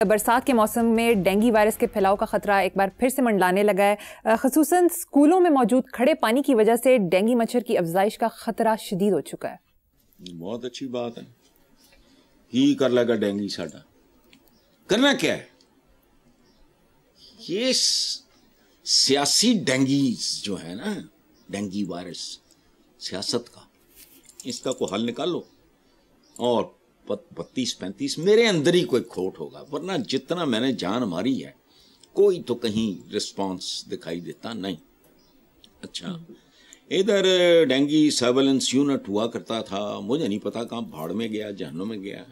برسات کے موسم میں ڈینگی وائرس کے پھیلاؤ کا خطرہ ایک بار پھر سے منڈلانے لگا ہے. خصوصاً اسکولوں میں موجود کھڑے پانی کی وجہ سے ڈینگی مچھر کی افزائش کا خطرہ شدید ہو چکا ہے. بہت اچھی بات ہے. ہی کر لگا ڈینگی ساڈا کرنا کیا ہے. یہ سیاسی ڈینگیز جو ہے نا، ڈینگی وائرس سیاست کا، اس کا کوئی حل نکالو. اور 32-35 میرے اندر ہی کوئی کھوٹ ہوگا، ورنہ جتنا میں نے جان ماری ہے کوئی تو کہیں رسپانس دکھائی دیتا نہیں. اچھا ادھر ڈینگی سرویلنس یونٹ ہوا کرتا تھا، مجھے نہیں پتا کہاں بھاڑ میں گیا، جہنم میں گیا،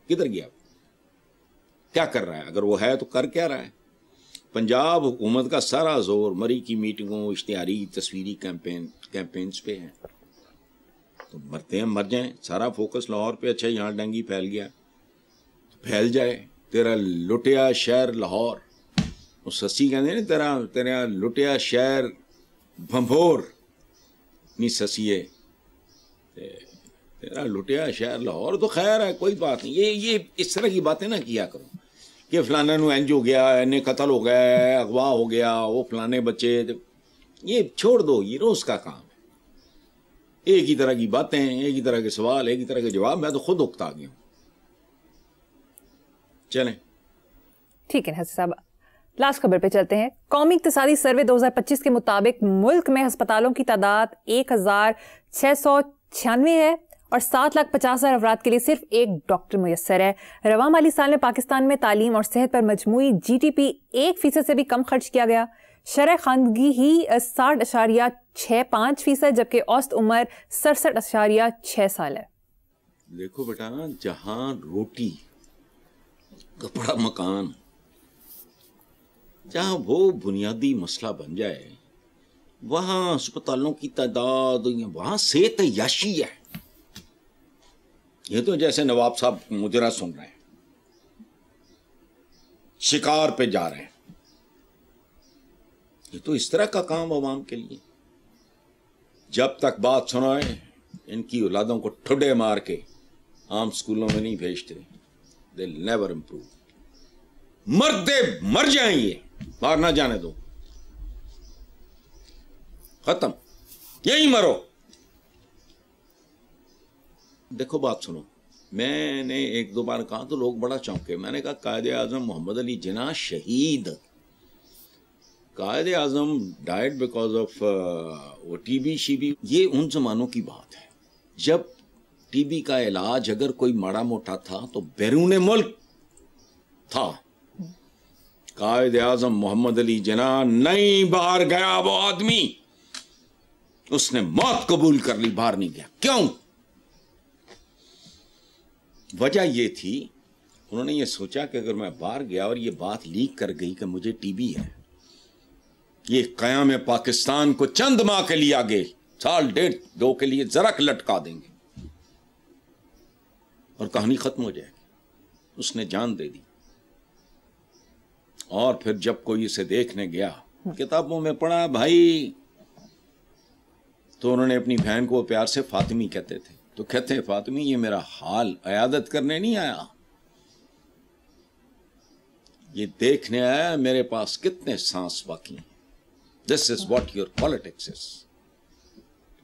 کدھر گیا، کیا کر رہا ہے. اگر وہ ہے تو کر کیا رہا ہے. پنجاب حکومت کا سارا زور مری کی میٹنگوں، اشتہاری، تصویری کیمپینز پہ ہے. تو مرتے ہیں مر جائیں، سارا فوکس لاہور پہ. اچھا یہاں ڈینگی پھیل گیا تو پھیل جائے. تیرا لٹیا شہر لاہور، وہ سسی کہتے ہیں نا، تیرا لٹیا شہر بھمبور نہیں سسیے، تیرا لٹیا شہر لاہور. تو خیر ہے، کوئی بات نہیں. یہ اس طرح کی باتیں نہ کیا کرو کہ فلانا نو انج ہو گیا، انہیں قتل ہو گیا، اغوا ہو گیا، وہ فلانے بچے. یہ چھوڑ دو، یہ روز کا کام ہے. ایک ہی طرح کی باتیں، ایک ہی طرح کے سوال، ایک ہی طرح کے جواب. میں تو خود اکتا گیا ہوں. چلیں ٹھیک ہے حسن صاحب، لاسٹ خبر پہ چلتے ہیں. قومی اقتصادی سروے 2025 کے مطابق ملک میں ہسپتالوں کی تعداد 1696 ہے اور 7,50,000 افراد کے لیے صرف ایک ڈاکٹر میسر ہے. رواں مالی سال میں پاکستان میں تعلیم اور صحت پر مجموعی GDP 1% سے بھی کم خرچ کیا گیا. شرح خواندگی ہی 60.65%، جبکہ اوسط عمر 67.6 سال ہے. دیکھو بیٹا، جہاں روٹی، کپڑا، مکان، جہاں وہ بنیادی مسئلہ بن جائے، وہاں اسپتالوں کی تعداد، وہاں صحت عیاشی ہے. یہ تو جیسے نواب صاحب مجرا سن رہے ہیں، شکار پہ جا رہے ہیں. یہ تو اس طرح کا کام عوام کے لیے. جب تک بات سنائے ان کی اولادوں کو ٹھڈے مار کے عام اسکولوں میں نہیں بھیجتے. they'll never improve. مردے مر جائیں، یہ باہر نہ جانے دو، ختم، یہی مرو. دیکھو بات سنو، میں نے ایک دو بار کہا تو لوگ بڑا چونکے. میں نے کہا قائد اعظم محمد علی جناح شہید. Quaid Azam died because of وہ ٹی بی شیبی. یہ ان زمانوں کی بات ہے جب ٹی بی کا علاج اگر کوئی ماڑا موٹا تھا تو بیرون ملک تھا. قائد اعظم محمد علی جناح نہیں باہر گیا. وہ آدمی، اس نے موت قبول کر لی، باہر نہیں گیا. کیوں؟ وجہ یہ تھی، انہوں نے یہ سوچا کہ اگر میں باہر گیا اور یہ بات لیک کر گئی کہ مجھے ٹی بی ہے، یہ قیام پاکستان کو چند ماہ کے لیے آگے، سال ڈیڑھ دو کے لیے ذرا لٹکا دیں گے اور کہانی ختم ہو جائے گی. اس نے جان دے دی. اور پھر جب کوئی اسے دیکھنے گیا، کتابوں میں پڑھا بھائی، تو انہوں نے اپنی بہن کو پیار سے فاطمی کہتے تھے. تو کہتے ہیں فاطمی یہ میرا حال عیادت کرنے نہیں آیا، یہ دیکھنے آیا میرے پاس کتنے سانس باقی ہیں. This is what your politics is.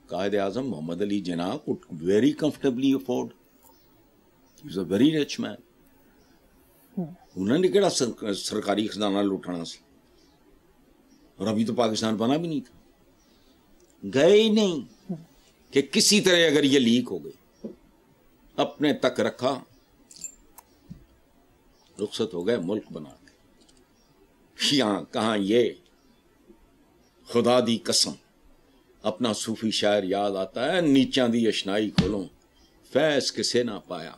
Quaid Azam Muhammad Ali Jinnah could very comfortably afford. He was a very rich man. انہوں نے کہڑا سرکاری خزانہ لوٹنا سی، اور ابھی تو پاکستان بنا بھی نہیں تھا. گئے ہی نہیں کہ کسی طرح اگر یہ لیک ہو گئی، اپنے تک رکھا، رخصت ہو گئے ملک بنا کے. یہاں کہاں یہ خدا دی قسم. اپنا صوفی شاعر یاد آتا ہے، نیچاں دی اشنائی کھولوں فیض کسے نہ پایا،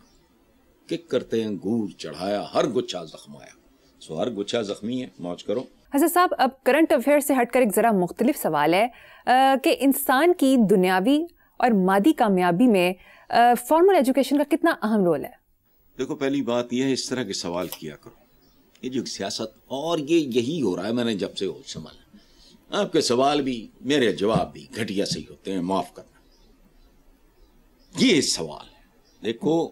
کہ کرتے انگور چڑھایا ہر گچھا زخمایا. سو ہر گچھا زخمی ہے، موج کرو. حسن صاحب، اب کرنٹ افیئر سے ہٹ کر ایک ذرا مختلف سوال ہے کہ انسان کی دنیاوی اور مادی کامیابی میں فارمل ایجوکیشن کا کتنا اہم رول ہے؟ دیکھو پہلی بات یہ ہے، اس طرح کے سوال کیا کرو. یہ جو سیاست، اور یہی ہو رہا ہے. میں نے جب سے ہوش سنبھالا، آپ کے سوال بھی میرے جواب بھی گھٹیا سے ہی ہوتے ہیں، معاف کرنا. یہ سوال ہے. دیکھو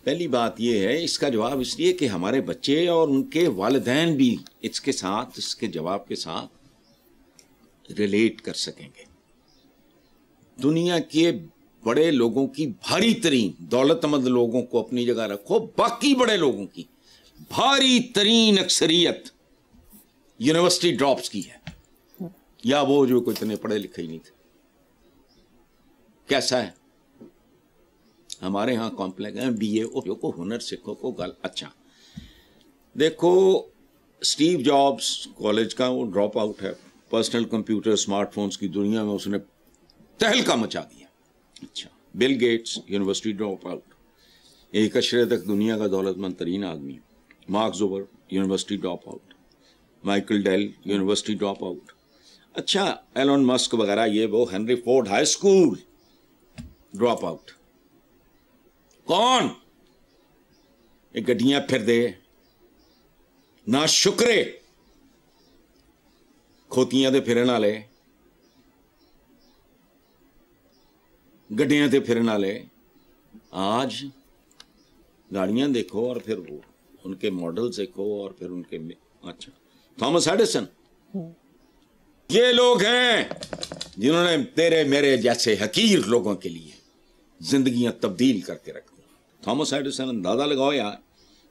پہلی بات یہ ہے، اس کا جواب اس لیے کہ ہمارے بچے اور ان کے والدین بھی اس کے جواب کے ساتھ ریلیٹ کر سکیں گے. دنیا کے بڑے لوگوں کی بھاری ترین، دولت مند لوگوں کو اپنی جگہ رکھو، باقی بڑے لوگوں کی بھاری ترین اکثریت یونیورسٹی ڈراپس کی ہے، یا وہ جو کوئی اتنے پڑھے لکھے ہی نہیں تھے. کیسا ہے ہمارے ہاں کمپلیکس ہے، بی اے کو ہنر سیکھو کو گل. اچھا دیکھو، اسٹیو جابس کالج کا وہ ڈراپ آؤٹ ہے، پرسنل کمپیوٹر اسمارٹ فونز کی دنیا میں اس نے تہلکہ مچا دیا. اچھا، Bill Gates university drop out, ایک اشرے تک دنیا کا دولت مند ترین آدمی. مارک زوبر university drop out, Michael Dell university drop out. اچھا، ایلون مسک وغیرہ یہ وہ، Henry Ford high school drop out. کون؟ یہ گڈیاں پھر دے نہ شکرے، کھوتیاں تے پھرن والے، گڈیاں تے پھرن والے. آج گاڑیاں دیکھو اور پھر وہ ان کے ماڈلز دیکھو اور پھر ان کے. اچھا، تھامس ایڈیسن، یہ لوگ ہیں جنہوں نے تیرے میرے جیسے حقیر لوگوں کے لیے زندگیاں تبدیل کر کے رکھ دی. تھامس ایڈیسن، اندازہ لگاؤ یار،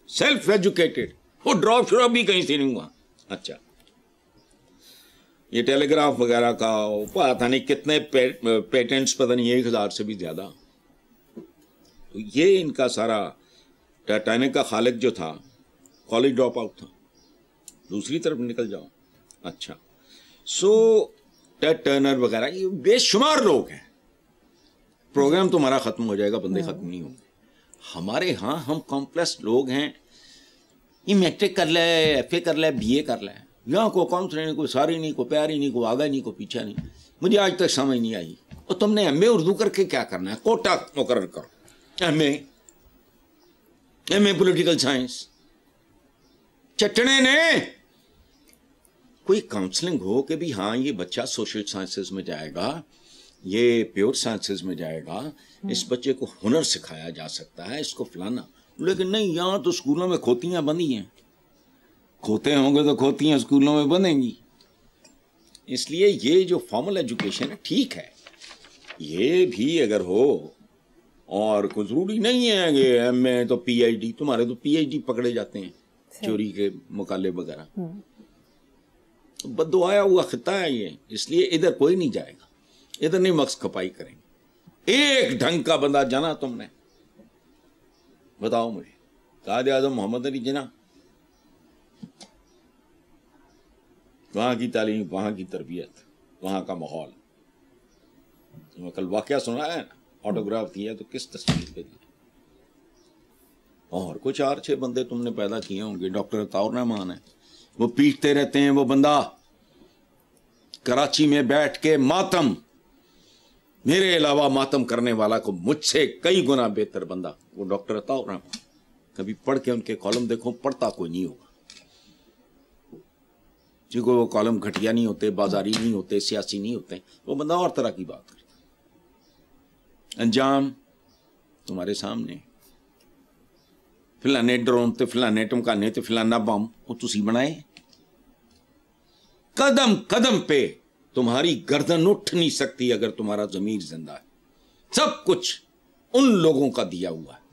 سیلف ایجوکیٹڈ، وہ ڈراپ شراپ بھی کہیں سے نہیں ہوا. اچھا، یہ ٹیلی گراف وغیرہ کا پتہ نہیں کتنے پیٹنٹس، پتہ نہیں 1000 سے بھی زیادہ. تو یہ ان کا سارا. ٹائٹینک کا خالق جو تھا کالج ڈراپ آؤٹ تھا. دوسری طرف نکل جاؤ. اچھا، سو ٹیڈ ٹرنر وغیرہ، یہ بے شمار لوگ ہیں. پروگرام تمہارا ختم ہو جائے گا، بندے ختم نہیں ہوں گے. ہمارے ہاں ہم کمپلیکس لوگ ہیں. یہ میٹرک کر لے، ایف اے کر لے، بی اے کر لے، یہاں کو اکاؤنٹس نہیں، کوئی ساری نہیں، کوئی پیاری نہیں، کوئی آگا نہیں، کوئی پیچھا نہیں. مجھے آج تک سمجھ نہیں آئی، اور تم نے ایم اے اردو کر کے کیا کرنا ہے؟ کوٹا مقرر کرو، ایم اے پولیٹیکل سائنس. چٹنے نے کوئی کاؤنسلنگ ہو کہ بھی ہاں یہ بچہ سوشل سائنسز میں جائے گا، یہ پیور سائنسز میں جائے گا، اس بچے کو ہنر سکھایا جا سکتا ہے، اس کو فلانا. لیکن نہیں، یہاں تو اسکولوں میں کھوتیاں بندھی ہیں. کھوتے ہوں گے تو کھوتیاں اسکولوں میں بندھیں گی. اس لیے یہ جو فارمل ایجوکیشن ہے ٹھیک ہے، یہ بھی اگر ہو، اور کوئی ضروری نہیں ہے کہ ایم اے تو پی ایچ ڈی. تمہارے تو پی ایچ ڈی پکڑے جاتے ہیں چوری کے مقالے وغیرہ. بد دعایا ہوا خطہ ہے یہ، اس لیے ادھر کوئی نہیں جائے گا، ادھر نہیں مغز کھپائی کریں گے. ایک ڈھنگ کا بندہ جانا تم نے، بتاؤ مجھے، قائد اعظم محمد علی جناح، وہاں کی تعلیم، وہاں کی تربیت، وہاں کا ماحول. میں کل واقعہ سنا ہے، آٹوگراف دیا تو کس تصویر پہ دیا. اور کچھ 4-6 بندے تم نے پیدا کیے ہوں گے. ڈاکٹر عطاء الرحمان ہے، وہ پیٹتے رہتے ہیں. وہ بندہ کراچی میں بیٹھ کے ماتم، میرے علاوہ ماتم کرنے والا کو مجھ سے کئی گنا بہتر بندہ وہ ڈاکٹر عطاء الرحمان. کبھی پڑھ کے ان کے کالم دیکھو، پڑھتا کوئی نہیں ہوگا. کیونکہ وہ کالم گھٹیا نہیں ہوتے، بازاری نہیں ہوتے، سیاسی نہیں ہوتے. وہ بندہ اور طرح کی بات کرتا. انجام تمہارے سامنے. فلانے ڈرون تے فلانے ٹمکانے تے فلانا بم وہ تسی بنائے. قدم قدم پہ تمہاری گردن اٹھ نہیں سکتی اگر تمہارا ضمیر زندہ ہے. سب کچھ ان لوگوں کا دیا ہوا ہے.